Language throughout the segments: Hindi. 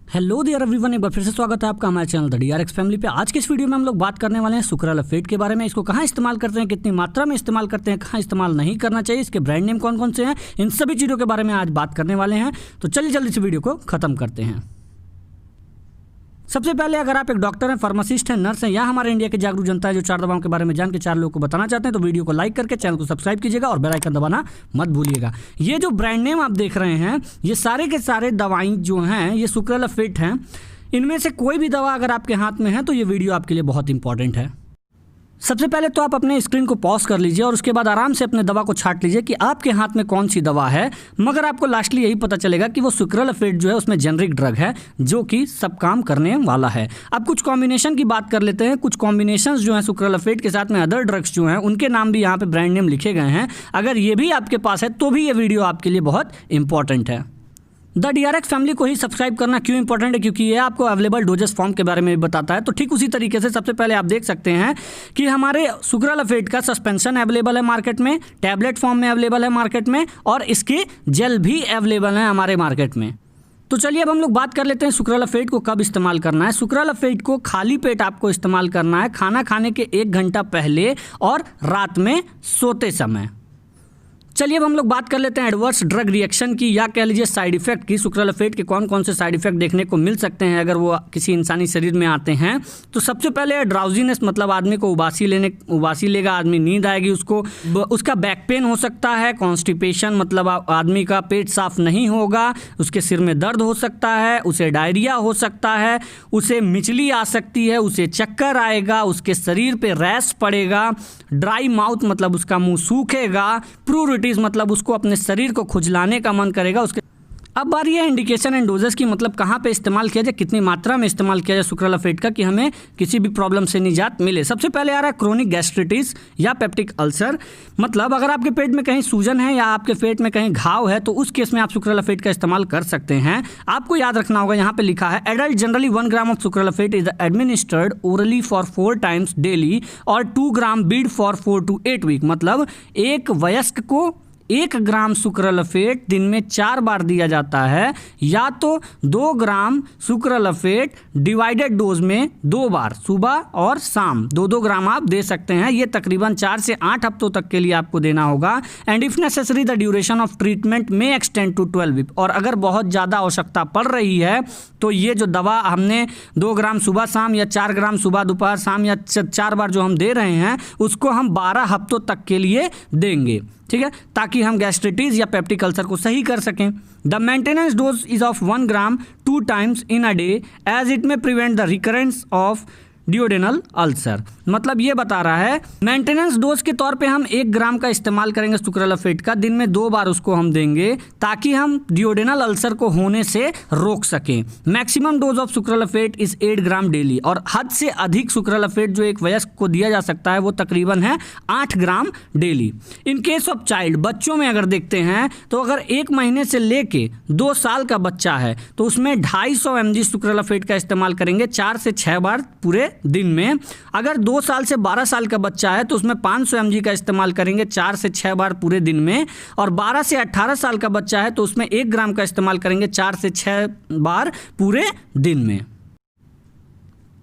हेलो डियर एवरीवन, एक बार फिर से स्वागत है आपका हमारे चैनल द डीआरएक्स फैमिली पे। आज के इस वीडियो में हम लोग बात करने वाले हैं सुक्रालोफेट के बारे में। इसको कहाँ इस्तेमाल करते हैं, कितनी मात्रा में इस्तेमाल करते हैं, कहाँ इस्तेमाल नहीं करना चाहिए, इसके ब्रांड नेम कौन कौन से हैं, इन सभी चीज़ों के बारे में आज बात करने वाले हैं। तो चलिए जल्दी से वीडियो को खत्म करते हैं। सबसे पहले अगर आप एक डॉक्टर हैं, फार्मासिस्ट हैं, नर्स हैं या हमारे इंडिया की जागरूक जनता है जो 4 दवाओं के बारे में जान के 4 लोगों को बताना चाहते हैं, तो वीडियो को लाइक करके चैनल को सब्सक्राइब कीजिएगा और बेल आइकन दबाना मत भूलिएगा। ये जो ब्रांड नेम आप देख रहे हैं, ये सारे के सारे दवाई जो हैं ये सुक्रालोफेट हैं। इनमें से कोई भी दवा अगर आपके हाथ में है तो ये वीडियो आपके लिए बहुत इंपॉर्टेंट है। सबसे पहले तो आप अपने स्क्रीन को पॉज कर लीजिए और उसके बाद आराम से अपने दवा को छांट लीजिए कि आपके हाथ में कौन सी दवा है। मगर आपको लास्टली यही पता चलेगा कि वो सुक्रालोफेट जो है उसमें जेनरिक ड्रग है जो कि सब काम करने वाला है। अब कुछ कॉम्बिनेशन की बात कर लेते हैं। कुछ कॉम्बिनेशंस जो हैं सुक्रालोफेट के साथ में अदर ड्रग्स जो हैं उनके नाम भी यहाँ पे ब्रांड नेम लिखे गए हैं। अगर ये भी आपके पास है तो भी ये वीडियो आपके लिए बहुत इंपॉर्टेंट है। द डीआरएक्स फैमिली को ही सब्सक्राइब करना क्यों इंपॉर्टेंट है, क्योंकि ये आपको अवेलेबल डोजेस फॉर्म के बारे में भी बताता है। तो ठीक उसी तरीके से सबसे पहले आप देख सकते हैं कि हमारे सुक्रालोफेट का सस्पेंशन अवेलेबल है मार्केट में, टैबलेट फॉर्म में अवेलेबल है मार्केट में और इसके जेल भी अवेलेबल है हमारे मार्केट में। तो चलिए अब हम लोग बात कर लेते हैं सुक्रालोफेट को कब इस्तेमाल करना है। सुक्रालोफेट को खाली पेट आपको इस्तेमाल करना है, खाना खाने के 1 घंटा पहले और रात में सोते समय। चलिए अब हम लोग बात कर लेते हैं एडवर्स ड्रग रिएक्शन की या कह लीजिए साइड इफेक्ट की। सुक्रालोफेट के कौन कौन से साइड इफेक्ट देखने को मिल सकते हैं अगर वो किसी इंसानी शरीर में आते हैं। तो सबसे पहले ड्राउजीनेस, मतलब आदमी को उबासी लेगा, आदमी नींद आएगी उसको। उसका बैक पेन हो सकता है। कॉन्स्टिपेशन, मतलब आदमी का पेट साफ नहीं होगा, उसके सिर में दर्द हो सकता है, उसे डायरिया हो सकता है, उसे मिचली आ सकती है, उसे चक्कर आएगा, उसके शरीर पे रैश पड़ेगा, ड्राई माउथ मतलब उसका मुंह सूखेगा, प्रूरिटी मतलब उसको अपने शरीर को खुजलाने का मन करेगा उसके। अब बारी है इंडिकेशन एंड डोजेस की, मतलब कहाँ पे इस्तेमाल किया जाए, कितनी मात्रा में इस्तेमाल किया जाए सुक्रालोफेट का कि हमें किसी भी प्रॉब्लम से निजात मिले। सबसे पहले आ रहा है क्रोनिक गैस्ट्रिटिस या पेप्टिक अल्सर, मतलब अगर आपके पेट में कहीं सूजन है या आपके पेट में कहीं घाव है तो उस केस में आप सुक्रालोफेट का इस्तेमाल कर सकते हैं। आपको याद रखना होगा, यहाँ पे लिखा है adult generally 1 gram of sucralfate is administered orally for 4 times daily और 2 gram bid for 4 to 8 week, मतलब एक वयस्क को 1 ग्राम सुक्रालोफेट दिन में 4 बार दिया जाता है, या तो 2 ग्राम सुक्रालोफेट डिवाइडेड डोज में 2 बार सुबह और शाम 2-2 ग्राम आप दे सकते हैं। ये तकरीबन 4 से 8 हफ्तों तक के लिए आपको देना होगा। And if necessary the duration of treatment में एक्सटेंड टू 12 वीक, और अगर बहुत ज़्यादा आवश्यकता पड़ रही है तो ये जो दवा हमने 2 ग्राम सुबह शाम या 4 ग्राम सुबह दोपहर शाम या 4 बार जो हम दे रहे हैं उसको हम 12 हफ्तों तक के लिए देंगे, ठीक है, ताकि हम गैस्ट्रिटिस या पेप्टिक अल्सर को सही कर सकें। The maintenance dose is of 1 gram 2 times in a day as it may prevent the recurrence of duodenal ulcer, मतलब ये बता रहा है मेंटेनेंस डोज के तौर पे हम 1 ग्राम का इस्तेमाल करेंगे सुक्रालोफेट का, दिन में 2 बार उसको हम देंगे ताकि हम डियोडेनल अल्सर को होने से रोक सकें। Maximum dose of sucralfate is 8 gram daily, और हद से अधिक सुक्रालोफेट जो एक वयस्क को दिया जा सकता है वो तकरीबन है 8 gram daily. In case of child, बच्चों में अगर देखते हैं तो अगर 1 महीने से लेके 2 साल का बच्चा है तो उसमें 250 mg सुक्रालोफेट का इस्तेमाल करेंगे 4 से 6 बार पूरे दिन में। अगर 2 साल से 12 साल का बच्चा है तो उसमें 500 mg का इस्तेमाल करेंगे 4 से 6 बार पूरे दिन में, और 12 से 18 साल का बच्चा है तो उसमें 1 ग्राम का इस्तेमाल करेंगे 4 से 6 बार पूरे दिन में।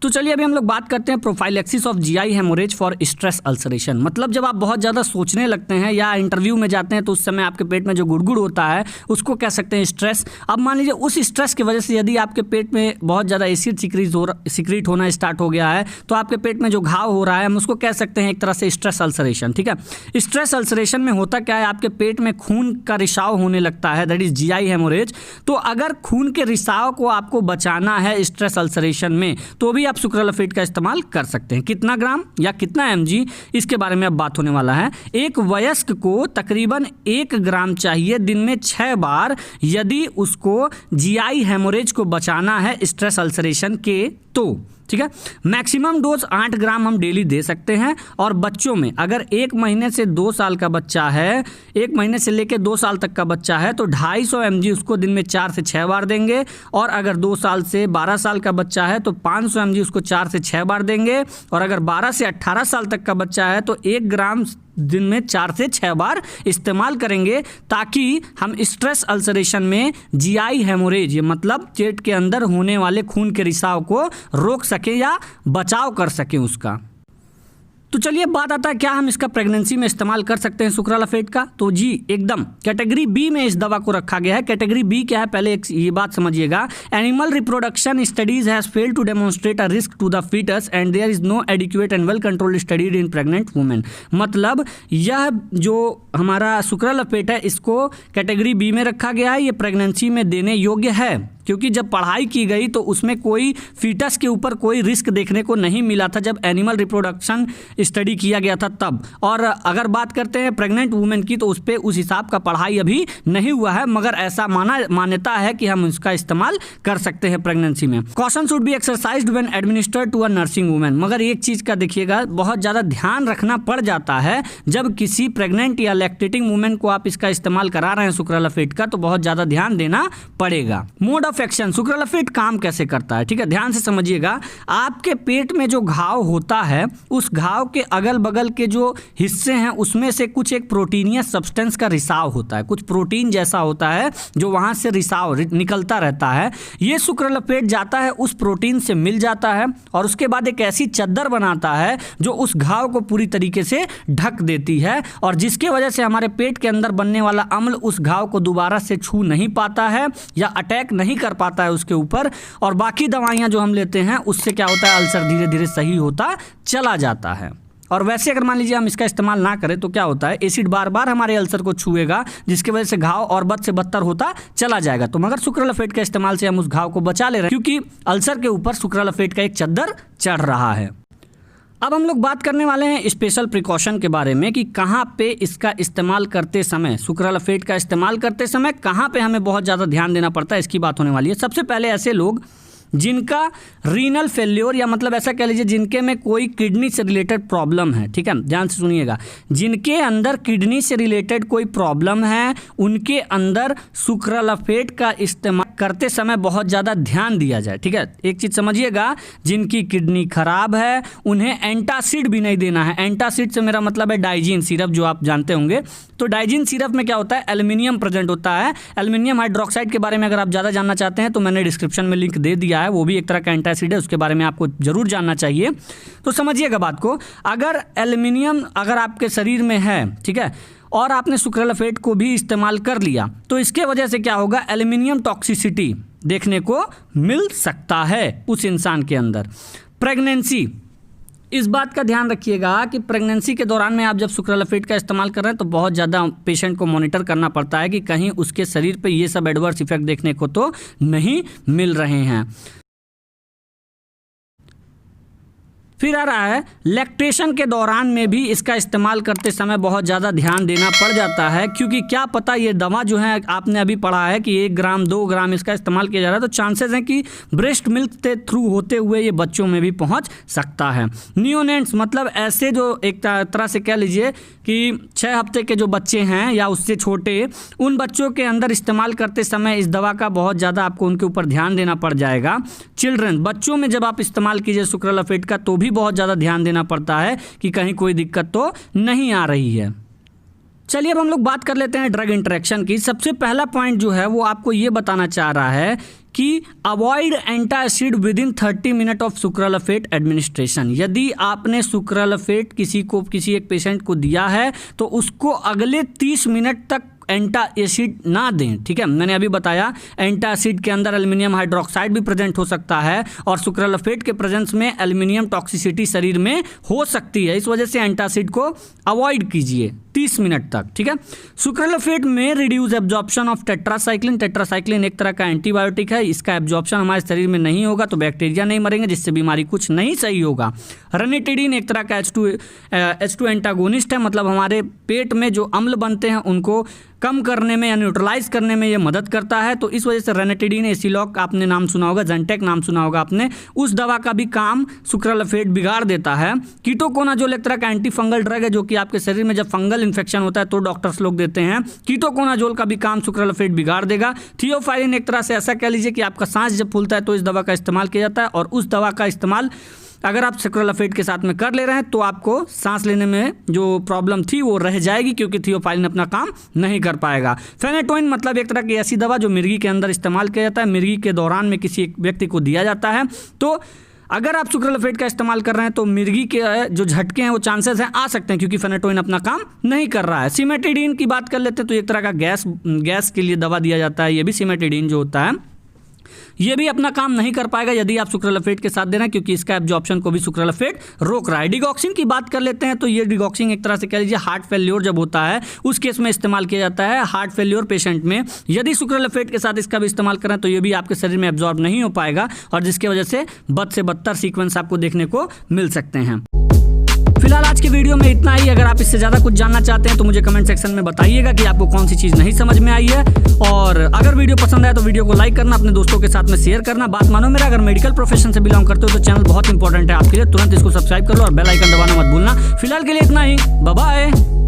तो चलिए अभी हम लोग बात करते हैं prophylaxis of GI haemorrhage for stress ulceration, मतलब जब आप बहुत ज़्यादा सोचने लगते हैं या इंटरव्यू में जाते हैं तो उस समय आपके पेट में जो गुड़गुड़ होता है उसको कह सकते हैं स्ट्रेस। अब मान लीजिए उस स्ट्रेस की वजह से यदि आपके पेट में बहुत ज़्यादा एसिड सिक्रीट होना स्टार्ट हो गया है तो आपके पेट में जो घाव हो रहा है हम उसको कह सकते हैं एक तरह से स्ट्रेस अल्सरेशन, ठीक है। स्ट्रेस अल्सरेशन में होता क्या है, आपके पेट में खून का रिसाव होने लगता है, दैट इज जीआई हेमोरेज। तो अगर खून के रिसाव को आपको बचाना है स्ट्रेस अल्सरेशन में तो भी आप सुक्रालोफेट का इस्तेमाल कर सकते हैं। कितना ग्राम या कितना mg, इसके बारे में अब बात होने वाला है। एक वयस्क को तकरीबन 1 ग्राम चाहिए दिन में 6 बार यदि उसको जीआई हेमोरेज को बचाना है स्ट्रेस अल्सरेशन के, तो ठीक है। मैक्सिमम डोज 8 ग्राम हम डेली दे सकते हैं। और बच्चों में अगर 1 महीने से 2 साल का बच्चा है, 1 महीने से लेकर 2 साल तक का बच्चा है तो 250 mg उसको दिन में 4 से 6 बार देंगे, और अगर 2 साल से 12 साल का बच्चा है तो 500 mg उसको 4 से 6 बार देंगे, और अगर 12 से 18 साल तक का बच्चा है तो 1 ग्राम दिन में 4 से 6 बार इस्तेमाल करेंगे, ताकि हम स्ट्रेस अल्सरेशन में जीआई हेमोरेज, ये मतलब पेट के अंदर होने वाले खून के रिसाव को रोक सकें या बचाव कर सकें उसका। तो चलिए बात आता है क्या हम इसका प्रेगनेंसी में इस्तेमाल कर सकते हैं सुक्रालाफेट का। तो जी एकदम कैटेगरी बी में इस दवा को रखा गया है। कैटेगरी बी क्या है, पहले एक ये बात समझिएगा। Animal reproduction studies has failed to demonstrate a risk to the foetus and there is no adequate and well controlled studied in pregnant women. मतलब यह जो हमारा सुक्रालाफेट है इसको कैटेगरी बी में रखा गया है, ये प्रेगनेंसी में देने योग्य है, क्योंकि जब पढ़ाई की गई तो उसमें कोई फीटस के ऊपर कोई रिस्क देखने को नहीं मिला था जब एनिमल रिप्रोडक्शन स्टडी किया गया था तब। और अगर बात करते हैं प्रेग्नेंट वुमेन की तो उस पर उस हिसाब का पढ़ाई अभी नहीं हुआ है, मगर ऐसा मान्यता है कि हम इसका इस्तेमाल कर सकते हैं प्रेगनेंसी में। Caution should be exercised when administered to a nursing women. मगर एक चीज़ का देखिएगा, बहुत ज़्यादा ध्यान रखना पड़ जाता है जब किसी प्रेग्नेंट या लैक्टेटिंग वुमेन को आप इसका इस्तेमाल करा रहे हैं सुक्रालाफेट का, तो बहुत ज़्यादा ध्यान देना पड़ेगा। मोड ऑफ एक्शन, सुक्रालाफेट काम कैसे करता है, ठीक है, ध्यान से समझिएगा। आपके पेट में जो घाव होता है उस घाव के अगल बगल के जो हिस्से हैं उसमें से कुछ एक प्रोटीनियस सब्सटेंस का रिसाव होता है, कुछ प्रोटीन जैसा होता है जो वहां से रिसाव निकलता रहता है। ये सुक्रालाफेट जाता है उस प्रोटीन से मिल जाता है और उसके बाद एक ऐसी चद्दर बनाता है जो उस घाव को पूरी तरीके से ढक देती है, और जिसके वजह से हमारे पेट के अंदर बनने वाला अम्ल उस घाव को दोबारा से छू नहीं पाता है या अटैक नहीं कर पाता है उसके ऊपर। और बाकी दवाइयां जो हम लेते हैं उससे क्या होता है, अल्सर धीरे धीरे सही होता चला जाता है। और वैसे अगर मान लीजिए हम इसका इस्तेमाल ना करें तो क्या होता है, एसिड बार बार हमारे अल्सर को छुएगा जिसकी वजह से घाव और बद से बदतर होता चला जाएगा। तो मगर सुक्रालाफेट के इस्तेमाल से हम उस घाव को बचा ले रहे हैं, क्योंकि अल्सर के ऊपर सुक्रालाफेट का एक चद्दर चढ़ रहा है। अब हम लोग बात करने वाले हैं स्पेशल प्रिकॉशन के बारे में कि कहाँ पे इसका इस्तेमाल करते समय, सुक्रालाफेट का इस्तेमाल करते समय कहाँ पे हमें बहुत ज़्यादा ध्यान देना पड़ता है, इसकी बात होने वाली है। सबसे पहले ऐसे लोग जिनका रीनल फेल्योर या मतलब ऐसा कह लीजिए जिनके में कोई किडनी से रिलेटेड प्रॉब्लम है, ठीक है, ध्यान से सुनिएगा, जिनके अंदर किडनी से रिलेटेड कोई प्रॉब्लम है उनके अंदर सुक्रालाफेट का इस्तेमाल करते समय बहुत ज़्यादा ध्यान दिया जाए, ठीक है। एक चीज़ समझिएगा, जिनकी किडनी खराब है उन्हें एंटासिड भी नहीं देना है। एंटासिड से मेरा मतलब है डाइजीन सिरप, जो आप जानते होंगे। तो डाइजीन सिरप में क्या होता है, एल्युमिनियम प्रेजेंट होता है। एल्युमिनियम हाइड्रोक्साइड के बारे में अगर आप ज़्यादा जानना चाहते हैं तो मैंने डिस्क्रिप्शन में लिंक दे दिया है, वो भी एक तरह का एंटासिड है, उसके बारे में आपको जरूर जानना चाहिए। तो समझिएगा बात को, अगर एल्युमिनियम अगर आपके शरीर में है, ठीक है, और आपने सुक्रालाफेट को भी इस्तेमाल कर लिया तो इसके वजह से क्या होगा, एल्युमिनियम टॉक्सिसिटी देखने को मिल सकता है उस इंसान के अंदर। प्रेगनेंसी, इस बात का ध्यान रखिएगा कि प्रेगनेंसी के दौरान में आप जब सुक्रालाफेट का इस्तेमाल कर रहे हैं तो बहुत ज़्यादा पेशेंट को मॉनिटर करना पड़ता है कि कहीं उसके शरीर पे ये सब एडवर्स इफेक्ट देखने को तो नहीं मिल रहे हैं। फिर आ रहा है लैक्टेशन के दौरान में भी इसका इस्तेमाल करते समय बहुत ज़्यादा ध्यान देना पड़ जाता है, क्योंकि क्या पता ये दवा जो है आपने अभी पढ़ा है कि 1 ग्राम 2 ग्राम इसका इस्तेमाल किया जा रहा है, तो चांसेस हैं कि ब्रेस्ट मिल्क के थ्रू होते हुए ये बच्चों में भी पहुंच सकता है। नियोनेट्स मतलब ऐसे जो एक तरह से कह लीजिए कि 6 हफ्ते के जो बच्चे हैं या उससे छोटे, उन बच्चों के अंदर इस्तेमाल करते समय इस दवा का बहुत ज़्यादा आपको उनके ऊपर ध्यान देना पड़ जाएगा। चिल्ड्रन, बच्चों में जब आप इस्तेमाल कीजिए सुक्रालाफेट का तो भी बहुत ज़्यादा ध्यान देना पड़ता है कि कहीं कोई दिक्कत तो नहीं आ रही है। चलिए अब हम लोग बात कर लेते हैं ड्रग इंटरेक्शन की। सबसे पहला पॉइंट जो है वो आपको ये बताना चाह रहा है कि avoid antacid within 30 minute of sucralfate administration. यदि आपने सुक्रालाफेट किसी एक पेशेंट को दिया है तो उसको अगले 30 मिनट तक एंटासिड ना दें, ठीक है। मैंने अभी बताया एंटासिड के अंदर एल्युमिनियम हाइड्रोक्साइड भी प्रेजेंट हो सकता है और सुक्रालाफेट के प्रेजेंस में एल्युमिनियम टॉक्सिसिटी शरीर में हो सकती है, इस वजह से एंटासिड को अवॉइड कीजिए 30 मिनट तक, ठीक है। सुक्रालाफेट में reduce absorption of tetracycline. Tetracycline एक तरह का एंटीबायोटिक है, इसका एब्जॉर्प्शन हमारे शरीर में नहीं होगा तो बैक्टीरिया नहीं मरेंगे, जिससे बीमारी कुछ नहीं सही होगा। रनिटिडीन एक तरह का H2 एंटागोनिस्ट है, मतलब हमारे पेट में जो अम्ल बनते हैं उनको कम करने में या न्यूट्रलाइज करने में ये मदद करता है। तो इस वजह से रेनेटिडीन, एसिलॉक आपने नाम सुना होगा, जेंटेक नाम सुना होगा आपने, उस दवा का भी काम सुक्रालाफेट बिगाड़ देता है। कीटोकोनाजोल एक तरह का एंटी फंगल ड्रग है जो कि आपके शरीर में जब फंगल वायरल इन्फेक्शन होता है तो डॉक्टर्स लोग देते हैं। कीटोकोनाजोल का भी काम सुक्रालोफेट बिगाड़ देगा। थियोफाइलिन एक तरह से ऐसा कह लीजिए कि आपका सांस जब फूलता है तो इस दवा का इस्तेमाल किया जाता है, और उस दवा का इस्तेमाल अगर आप सुक्रालोफेट के साथ में कर ले रहे हैं तो आपको सांस लेने में जो प्रॉब्लम थी वो रह जाएगी, क्योंकि थियोफाइलिन अपना काम नहीं कर पाएगा। फेनेटोइन मतलब एक तरह की ऐसी दवा जो मिर्गी के अंदर इस्तेमाल किया जाता है, मिर्गी के दौरान में किसी एक व्यक्ति को दिया जाता है। तो अगर आप सुक्रालोफेट का इस्तेमाल कर रहे हैं तो मिर्गी के जो झटके हैं वो चांसेस हैं आ सकते हैं, क्योंकि फेनेटोइन अपना काम नहीं कर रहा है। सिमेटिडीन की बात कर लेते हैं तो एक तरह का गैस के लिए दवा दिया जाता है। ये भी सिमेटिडीन जो होता है ये भी अपना काम नहीं कर पाएगा यदि आप सुक्रालोफेट के साथ दे रहे हैं, क्योंकि इसका एब्जॉर्प्शन को भी सुक्रालोफेट रोक रहा है। डिगॉक्सिन की बात कर लेते हैं तो ये डिगॉक्सिन एक तरह से कह लीजिए हार्ट फेल्योर जब होता है उस केस में इस्तेमाल किया जाता है। हार्ट फेल्योर पेशेंट में यदि सुक्रालोफेट के साथ इसका भी इस्तेमाल करें तो ये भी आपके शरीर में एब्जॉर्ब नहीं हो पाएगा, और जिसकी वजह से बद से बदतर सीक्वेंस आपको देखने को मिल सकते हैं। फिलहाल आज के वीडियो में इतना ही। अगर आप इससे ज़्यादा कुछ जानना चाहते हैं तो मुझे कमेंट सेक्शन में बताइएगा कि आपको कौन सी चीज़ नहीं समझ में आई है, और अगर वीडियो पसंद आए तो वीडियो को लाइक करना, अपने दोस्तों के साथ में शेयर करना। बात मानो मेरा, अगर मेडिकल प्रोफेशन से बिलोंग करते हो तो चैनल बहुत इंपॉर्टेंट है आपके लिए, तुरंत इसको सब्सक्राइब कर लो और बेल आइकन दबाना मत भूलना। फिलहाल के लिए इतना ही, बाय बाय।